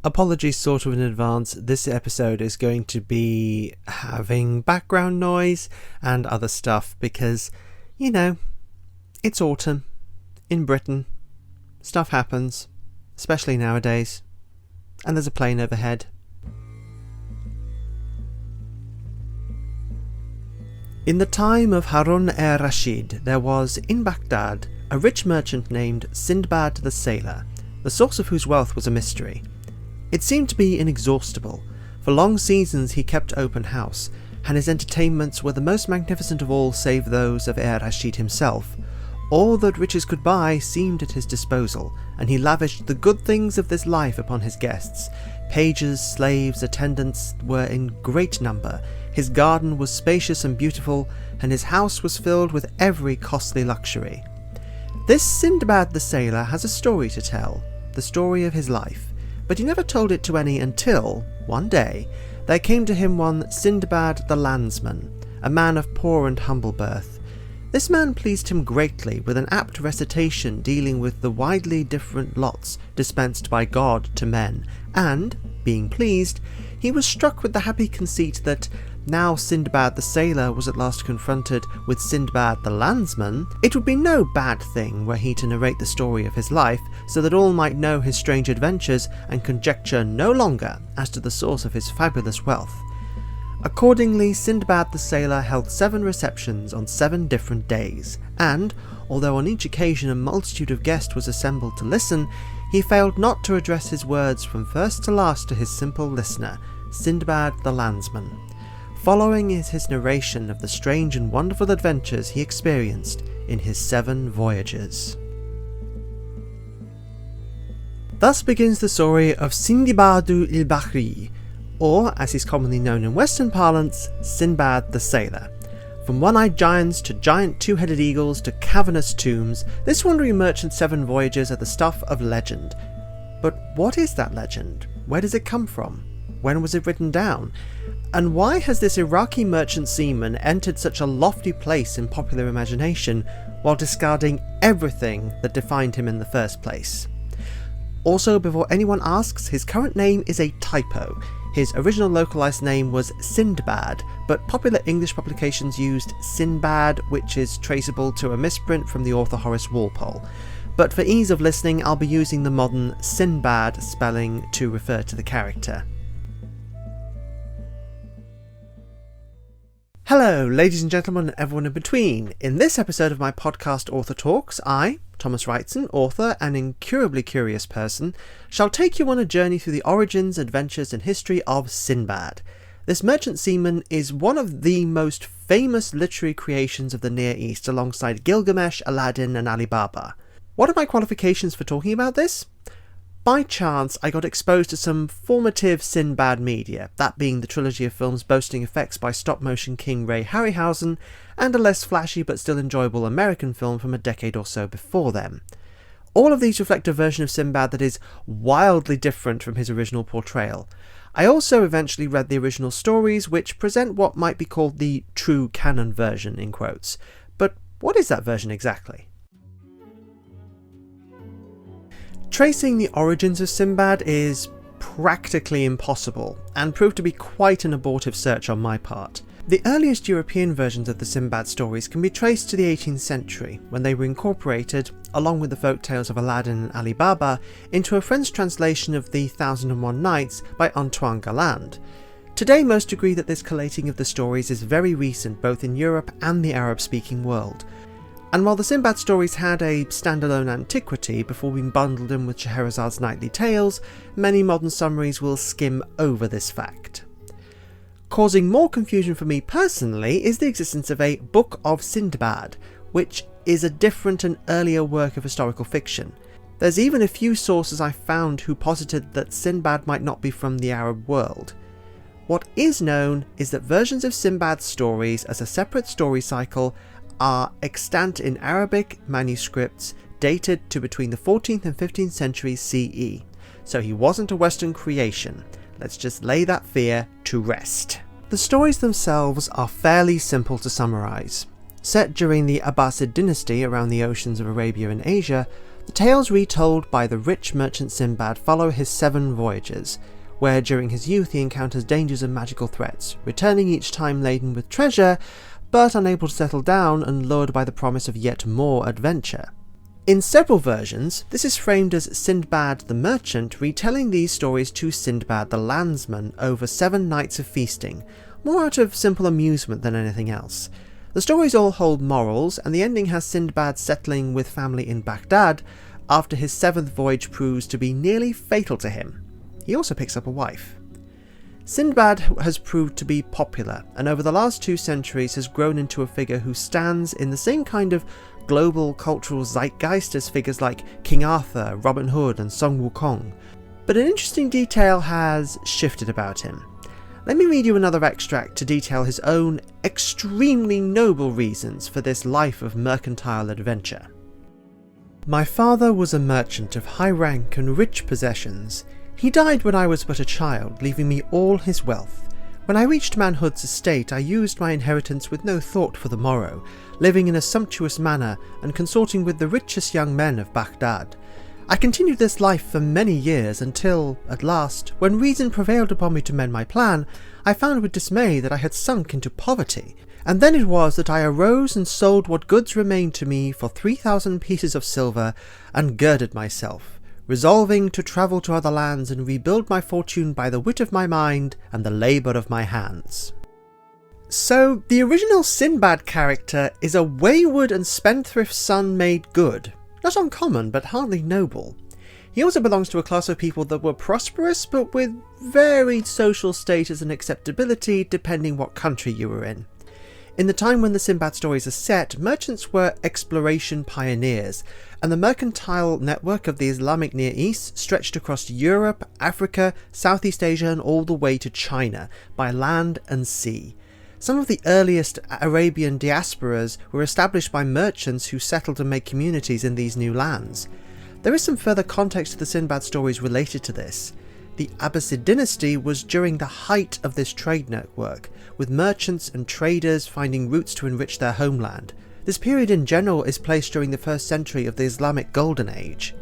Apologies sort of in advance, this episode is going to be having background noise and other stuff because, you know, it's autumn in Britain. Stuff happens, especially nowadays, and there's a plane overhead. In the time of Harun al-Rashid, there was, in Baghdad, a rich merchant named Sinbad the Sailor, the source of whose wealth was a mystery. It seemed to be inexhaustible. For long seasons he kept open house, and his entertainments were the most magnificent of all save those of al-Rashid himself. All that riches could buy seemed at his disposal, and he lavished the good things of this life upon his guests. Pages, slaves, attendants were in great number. His garden was spacious and beautiful, and his house was filled with every costly luxury. This Sinbad the Sailor has a story to tell, the story of his life, but he never told it to any until, one day, there came to him one Sindbad the landsman, a man of poor and humble birth. This man pleased him greatly with an apt recitation dealing with the widely different lots dispensed by God to men, and, being pleased, he was struck with the happy conceit that, now Sindbad the Sailor was at last confronted with Sindbad the landsman, it would be no bad thing were he to narrate the story of his life, so that all might know his strange adventures and conjecture no longer as to the source of his fabulous wealth. Accordingly, Sindbad the Sailor held 7 receptions on 7 different days, and, although on each occasion a multitude of guests was assembled to listen, he failed not to address his words from first to last to his simple listener, Sindbad the landsman. Following is his narration of the strange and wonderful adventures he experienced in his 7 voyages. Thus begins the story of Sindibādu l-Bahriyy, or, as he's commonly known in Western parlance, Sinbad the Sailor. From one-eyed giants to giant two-headed eagles to cavernous tombs, this wandering merchant's 7 voyages are the stuff of legend. But what is that legend? Where does it come from? When was it written down? And why has this Iraqi merchant seaman entered such a lofty place in popular imagination while discarding everything that defined him in the first place? Also, before anyone asks, his current name is a typo. His original localized name was Sindbad, but popular English publications used Sinbad, which is traceable to a misprint from the author Horace Walpole. But for ease of listening, I'll be using the modern Sinbad spelling to refer to the character. Hello, ladies and gentlemen, and everyone in between. In this episode of my podcast Author Talks, I, Thomas Wrightson, author and incurably curious person, shall take you on a journey through the origins, adventures and history of Sindbad. This merchant seaman is one of the most famous literary creations of the Near East alongside Gilgamesh, Aladdin and Ali Baba. What are my qualifications for talking about this? By chance, I got exposed to some formative Sinbad media, that being the trilogy of films boasting effects by stop-motion king Ray Harryhausen, and a less flashy but still enjoyable American film from a decade or so before them. All of these reflect a version of Sinbad that is wildly different from his original portrayal. I also eventually read the original stories, which present what might be called the true canon version, in quotes. But what is that version exactly? Tracing the origins of Sinbad is practically impossible, and proved to be quite an abortive search on my part. The earliest European versions of the Sinbad stories can be traced to the 18th century, when they were incorporated, along with the folk tales of Aladdin and Ali Baba, into a French translation of The 1001 Nights by Antoine Galland. Today most agree that this collating of the stories is very recent both in Europe and the Arab-speaking world. And while the Sinbad stories had a standalone antiquity before being bundled in with Scheherazad's nightly tales, many modern summaries will skim over this fact. Causing more confusion for me personally is the existence of a Book of Sindbad, which is a different and earlier work of historical fiction. There's even a few sources I found who posited that Sinbad might not be from the Arab world. What is known is that versions of Sinbad's stories as a separate story cycle are extant in Arabic manuscripts dated to between the 14th and 15th centuries CE. So he wasn't a Western creation. Let's just lay that fear to rest. The stories themselves are fairly simple to summarise. Set during the Abbasid dynasty around the oceans of Arabia and Asia, The tales retold by the rich merchant Sinbad follow his 7 voyages, where during his youth he encounters dangers and magical threats, returning each time laden with treasure, but unable to settle down and lured by the promise of yet more adventure. In several versions, this is framed as Sinbad the merchant retelling these stories to Sindbad the landsman over 7 nights of feasting, more out of simple amusement than anything else. The stories all hold morals, and the ending has Sindbad settling with family in Baghdad after his 7th voyage proves to be nearly fatal to him. He also picks up a wife. Sindbad has proved to be popular, and over the last 2 centuries has grown into a figure who stands in the same kind of global cultural zeitgeist as figures like King Arthur, Robin Hood and Sun Wukong. But an interesting detail has shifted about him. Let me read you another extract to detail his own extremely noble reasons for this life of mercantile adventure. My father was a merchant of high rank and rich possessions. He died when I was but a child, leaving me all his wealth. When I reached manhood's estate, I used my inheritance with no thought for the morrow, living in a sumptuous manner and consorting with the richest young men of Baghdad. I continued this life for many years until, at last, when reason prevailed upon me to mend my plan, I found with dismay that I had sunk into poverty, and then it was that I arose and sold what goods remained to me for 3,000 pieces of silver and girded myself, resolving to travel to other lands and rebuild my fortune by the wit of my mind and the labour of my hands. So, the original Sinbad character is a wayward and spendthrift son made good. Not uncommon, but hardly noble. He also belongs to a class of people that were prosperous, but with varied social status and acceptability depending what country you were in. In the time when the Sinbad stories are set, merchants were exploration pioneers, and the mercantile network of the Islamic Near East stretched across Europe, Africa, Southeast Asia and all the way to China, by land and sea. Some of the earliest Arabian diasporas were established by merchants who settled and made communities in these new lands. There is some further context to the Sinbad stories related to this. The Abbasid dynasty was during the height of this trade network, with merchants and traders finding routes to enrich their homeland. This period in general is placed during the 1st century of the Islamic Golden Age.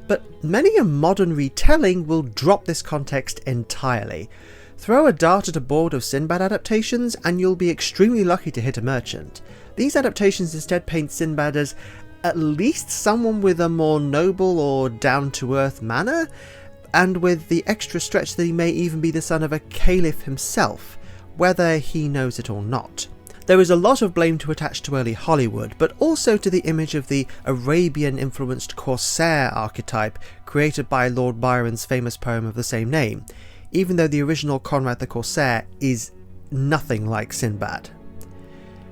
But many a modern retelling will drop this context entirely. Throw a dart at a board of Sinbad adaptations and you'll be extremely lucky to hit a merchant. These adaptations instead paint Sinbad as at least someone with a more noble or down-to-earth manner, and with the extra stretch that he may even be the son of a caliph himself, whether he knows it or not. There is a lot of blame to attach to early Hollywood, but also to the image of the Arabian-influenced corsair archetype created by Lord Byron's famous poem of the same name, even though the original Conrad the Corsair is nothing like Sinbad.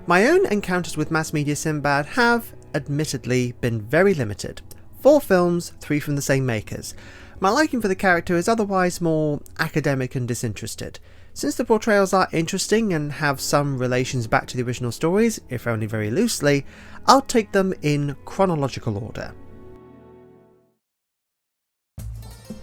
My own encounters with mass media Sinbad have, admittedly, been very limited. 4 films, 3 from the same makers. My liking for the character is otherwise more academic and disinterested. Since the portrayals are interesting and have some relations back to the original stories, if only very loosely, I'll take them in chronological order.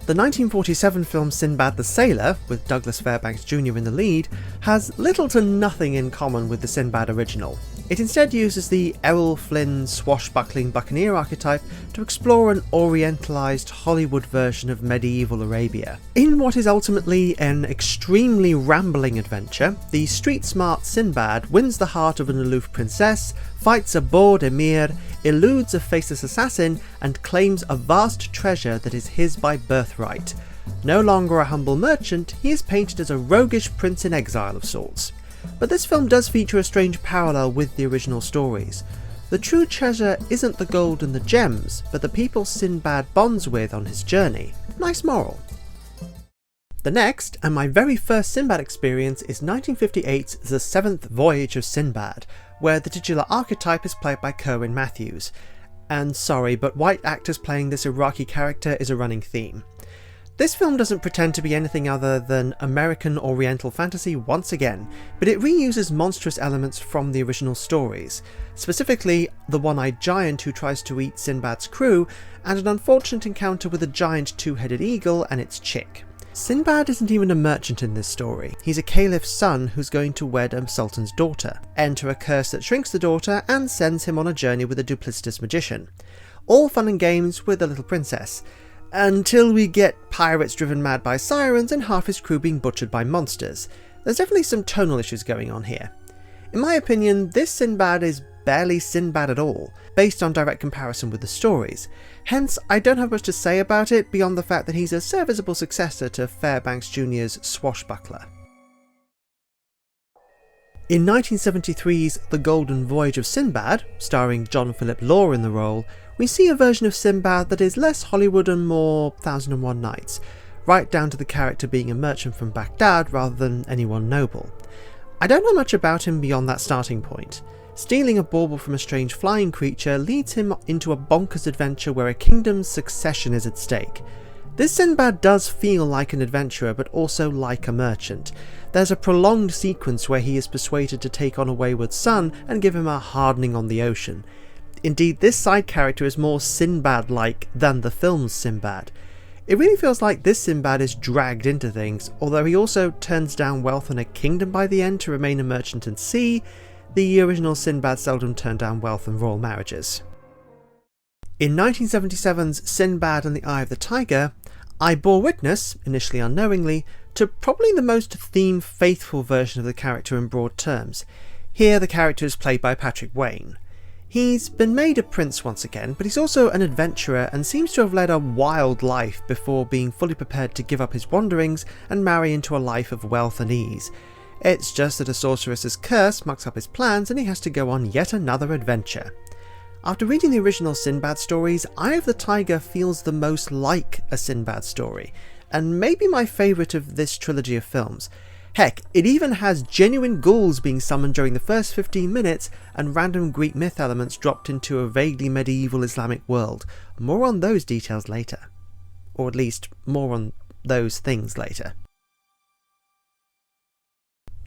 The 1947 film Sinbad the Sailor, with Douglas Fairbanks Jr. in the lead, has little to nothing in common with the Sinbad original. It instead uses the Errol Flynn swashbuckling buccaneer archetype to explore an orientalised Hollywood version of medieval Arabia. In what is ultimately an extremely rambling adventure, the street-smart Sinbad wins the heart of an aloof princess, fights a bored emir, eludes a faceless assassin, and claims a vast treasure that is his by birthright. No longer a humble merchant, he is painted as a roguish prince in exile of sorts. But this film does feature a strange parallel with the original stories. The true treasure isn't the gold and the gems, but the people Sinbad bonds with on his journey. Nice moral. The next, and my very first Sinbad experience, is 1958's The 7th Voyage of Sindbad, where the titular archetype is played by Kerwin Matthews. And sorry, but white actors playing this Iraqi character is a running theme. This film doesn't pretend to be anything other than American Oriental fantasy once again, but it reuses monstrous elements from the original stories, specifically the one-eyed giant who tries to eat Sinbad's crew, and an unfortunate encounter with a giant two-headed eagle and its chick. Sinbad isn't even a merchant in this story. He's a caliph's son who's going to wed a sultan's daughter, enter a curse that shrinks the daughter and sends him on a journey with a duplicitous magician. all fun and games with the little princess, until we get pirates driven mad by sirens and half his crew being butchered by monsters. There's definitely some tonal issues going on here. In my opinion, this Sinbad is barely Sinbad at all, based on direct comparison with the stories. Hence, I don't have much to say about it beyond the fact that he's a serviceable successor to Fairbanks Jr.'s Swashbuckler. In 1973's The Golden Voyage of Sinbad, starring John Philip Law in the role, we see a version of Sinbad that is less Hollywood and more 1001 Nights, right down to the character being a merchant from Baghdad rather than anyone noble. I don't know much about him beyond that starting point. Stealing a bauble from a strange flying creature leads him into a bonkers adventure where a kingdom's succession is at stake. This Sinbad does feel like an adventurer, but also like a merchant. There's a prolonged sequence where he is persuaded to take on a wayward son and give him a hardening on the ocean. Indeed, this side character is more Sinbad-like than the film's Sinbad. It really feels like this Sinbad is dragged into things, although he also turns down wealth and a kingdom by the end to remain a merchant and sea. The original Sinbad seldom turned down wealth and royal marriages. In 1977's Sinbad and the Eye of the Tiger, I bore witness, initially unknowingly, to probably the most theme-faithful version of the character in broad terms. Here the character is played by Patrick Wayne. He's been made a prince once again, but he's also an adventurer and seems to have led a wild life before being fully prepared to give up his wanderings and marry into a life of wealth and ease. It's just that a sorceress's curse mucks up his plans and he has to go on yet another adventure. After reading the original Sinbad stories, Eye of the Tiger feels the most like a Sinbad story, and maybe my favourite of this trilogy of films. Heck, it even has genuine ghouls being summoned during the first 15 minutes and random Greek myth elements dropped into a vaguely medieval Islamic world. More on those details later. Or at least, more on those things later.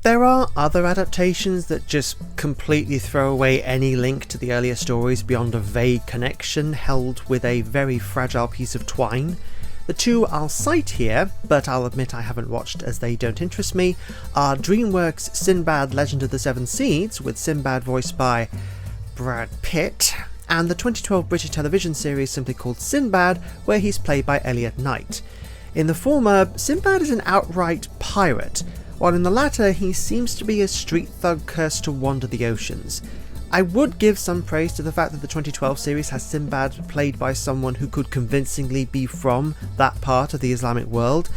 There are other adaptations that just completely throw away any link to the earlier stories beyond a vague connection held with a very fragile piece of twine. The two I'll cite here, but I'll admit I haven't watched as they don't interest me, are DreamWorks' Sinbad Legend of the Seven Seas, with Sinbad voiced by Brad Pitt, and the 2012 British television series simply called Sinbad, where he's played by Elliot Knight. In the former, Sinbad is an outright pirate, while in the latter he seems to be a street thug cursed to wander the oceans. I would give some praise to the fact that the 2012 series has Sinbad played by someone who could convincingly be from that part of the Islamic world,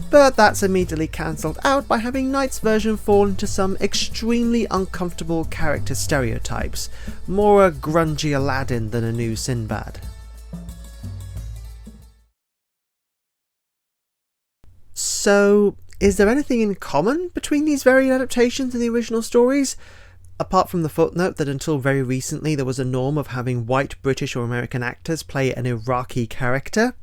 but that's immediately cancelled out by having Knight's version fall into some extremely uncomfortable character stereotypes, more a grungy Aladdin than a new Sinbad. So, is there anything in common between these varied adaptations and the original stories? Apart from the footnote that until very recently there was a norm of having white British or American actors play an Iraqi character?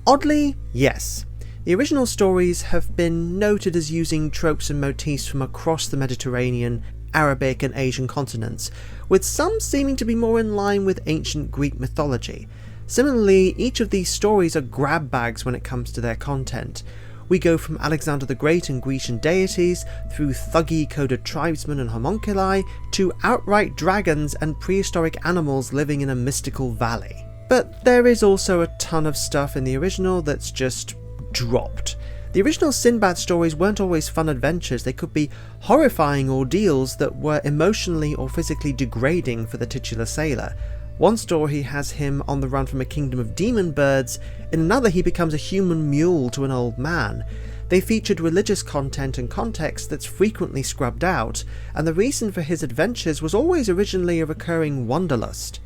Oddly, yes. The original stories have been noted as using tropes and motifs from across the Mediterranean, Arabic and Asian continents, with some seeming to be more in line with ancient Greek mythology. Similarly, each of these stories are grab bags when it comes to their content. We go from Alexander the Great and Grecian deities, through thuggy coded tribesmen and homunculi, to outright dragons and prehistoric animals living in a mystical valley. But there is also a ton of stuff in the original that's just dropped. The original Sinbad stories weren't always fun adventures, they could be horrifying ordeals that were emotionally or physically degrading for the titular sailor. One story has him on the run from a kingdom of demon birds, in another he becomes a human mule to an old man. They featured religious content and context that's frequently scrubbed out, and the reason for his adventures was always originally a recurring wanderlust.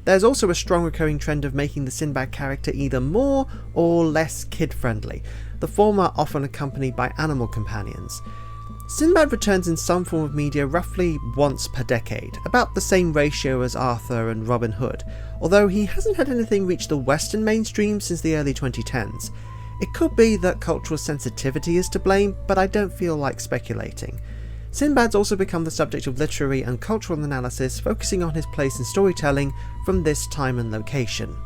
There's also a strong recurring trend of making the Sinbad character either more or less kid-friendly, the former often accompanied by animal companions. Sinbad returns in some form of media roughly once per decade, about the same ratio as Arthur and Robin Hood, although he hasn't had anything reach the Western mainstream since the early 2010s. It could be that cultural sensitivity is to blame, but I don't feel like speculating. Sinbad's also become the subject of literary and cultural analysis, focusing on his place in storytelling from this time and location.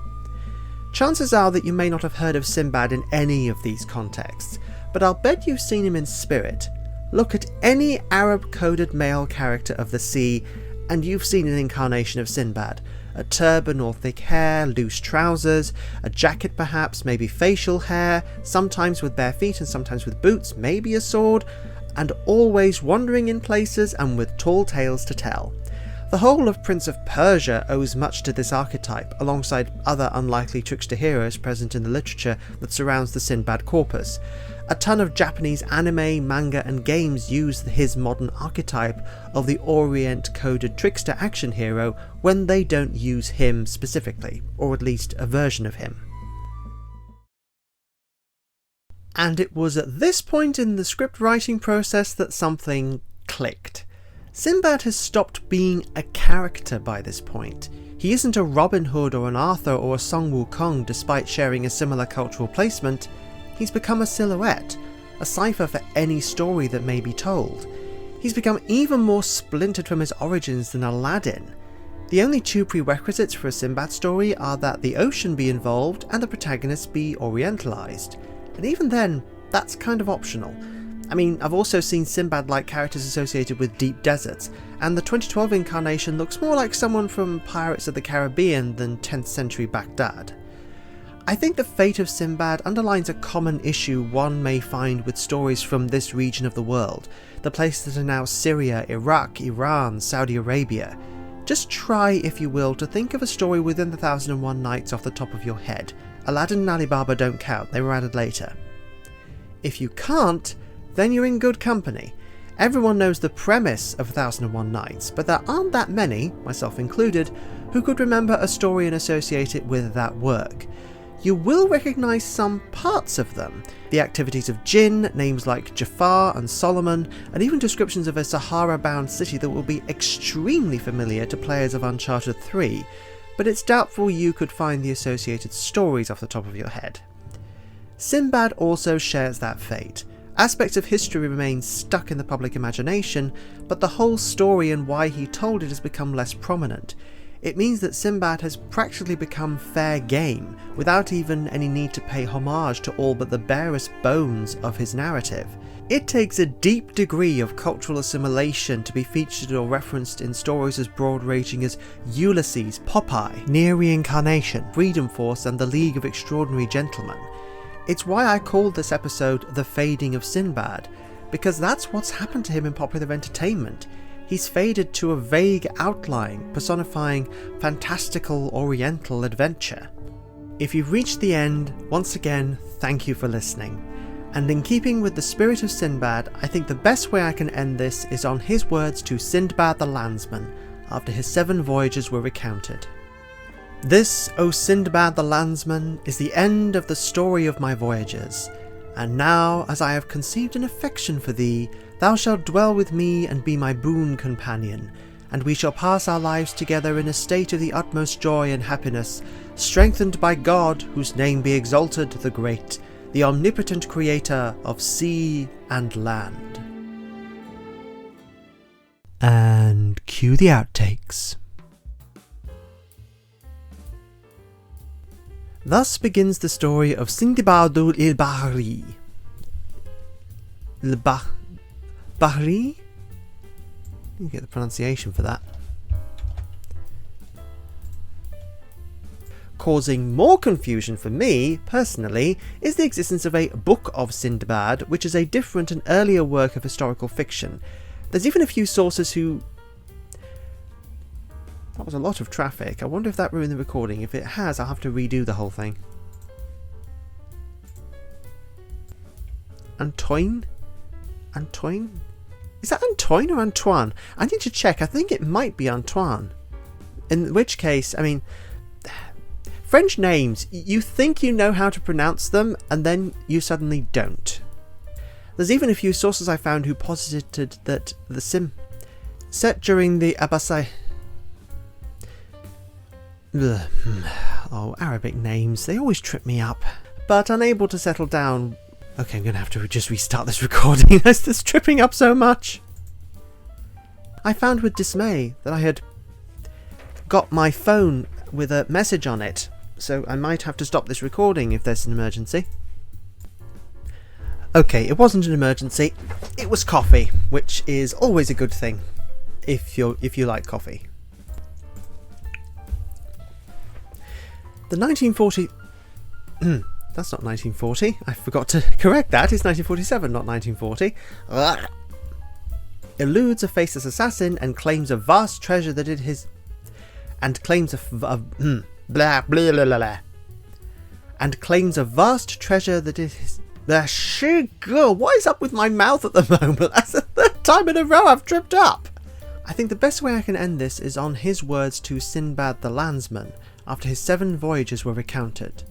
Chances are that you may not have heard of Sinbad in any of these contexts, but I'll bet you've seen him in spirit. Look at any Arab-coded male character of the sea, and you've seen an incarnation of Sinbad. a turban or thick hair, loose trousers, a jacket perhaps, maybe facial hair, sometimes with bare feet and sometimes with boots, maybe a sword, and always wandering in places and with tall tales to tell. The whole of Prince of Persia owes much to this archetype, alongside other unlikely trickster heroes present in the literature that surrounds the Sindbad corpus. A ton of Japanese anime, manga and games use his modern archetype of the Orient-coded trickster action hero when they don't use him specifically, or at least a version of him. And it was at this point in the script writing process that something clicked. Sinbad has stopped being a character by this point. He isn't a Robin Hood or an Arthur or a Song Wukong despite sharing a similar cultural placement. He's become a silhouette, a cipher for any story that may be told. He's become even more splintered from his origins than Aladdin. The only two prerequisites for a Sinbad story are that the ocean be involved and the protagonist be orientalized. And even then, that's kind of optional. I mean, I've also seen Sinbad-like characters associated with deep deserts, and the 2012 incarnation looks more like someone from Pirates of the Caribbean than 10th century Baghdad. I think the fate of Sinbad underlines a common issue one may find with stories from this region of the world, the places that are now Syria, Iraq, Iran, Saudi Arabia. Just try, if you will, to think of a story within the 1001 Nights off the top of your head. Aladdin and Alibaba don't count, they were added later. If you can't, then you're in good company. Everyone knows the premise of 1001 Nights, but there aren't that many, myself included, who could remember a story and associate it with that work. You will recognise some parts of them, the activities of Jinn, names like Jafar and Solomon, and even descriptions of a Sahara-bound city that will be extremely familiar to players of Uncharted 3, but it's doubtful you could find the associated stories off the top of your head. Sinbad also shares that fate. Aspects of history remain stuck in the public imagination, but the whole story and why he told it has become less prominent. It means that Sinbad has practically become fair game, without even any need to pay homage to all but the barest bones of his narrative. It takes a deep degree of cultural assimilation to be featured or referenced in stories as broad-ranging as Ulysses, Popeye, Near Reincarnation, Freedom Force and the League of Extraordinary Gentlemen. It's why I called this episode The Fading of Sinbad, because that's what's happened to him in popular entertainment. He's faded to a vague outline, personifying fantastical oriental adventure. If you've reached the end, once again, thank you for listening. And in keeping with the spirit of Sinbad, I think the best way I can end this is on his words to Sindbad the landsman, after his 7 voyages were recounted. This, O Sindbad the landsman, is the end of the story of my voyages. And now, as I have conceived an affection for thee, thou shalt dwell with me and be my boon companion, and we shall pass our lives together in a state of the utmost joy and happiness, strengthened by God, whose name be exalted the great, the omnipotent creator of sea and land. And cue the outtakes. Thus begins the story of Sindibādu l-Bahriyy. l-Bahriyy? You get the pronunciation for that. Causing more confusion for me, personally, is the existence of a Book of Sindbad, which is a different and earlier work of historical fiction. There's even a few sources who... That was a lot of traffic. I wonder if that ruined the recording. If it has, I'll have to redo the whole thing. Antoine? Antoine? Is that Antoine or Antoine? I need to check. I think it might be Antoine. In which case, I mean... French names, you think you know how to pronounce them, and then you suddenly don't. There's even a few sources I found who posited that the set during the Abbasid... Oh, Arabic names, they always trip me up. But unable to settle down... Okay, I'm going to have to just restart this recording as this tripping up so much. I found with dismay that I had got my phone with a message on it, so I might have to stop this recording if there's an emergency. Okay, it wasn't an emergency, it was coffee, which is always a good thing if you like coffee. The 1940... That's not 1940. I forgot to correct that. It's 1947, not 1940. Ugh. Eludes a faceless assassin and claims a vast treasure that it is... And claims blah, blah, blah, blah, blah. And claims a vast treasure that it is... What is up with my mouth at the moment? That's the third time in a row I've tripped up. I think the best way I can end this is on his words to Sinbad the landsman after his 7 voyages were recounted.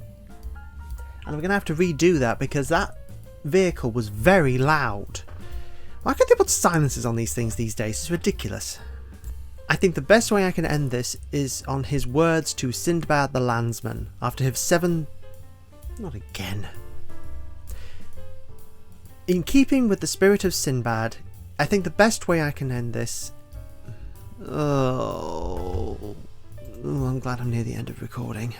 And I'm going to have to redo that because that vehicle was very loud. Why can't they put silences on these things these days? It's ridiculous. I think the best way I can end this is on his words to Sindbad the landsman after his 7... Not again. In keeping with the spirit of Sinbad, I think the best way I can end this... I'm glad I'm near the end of recording.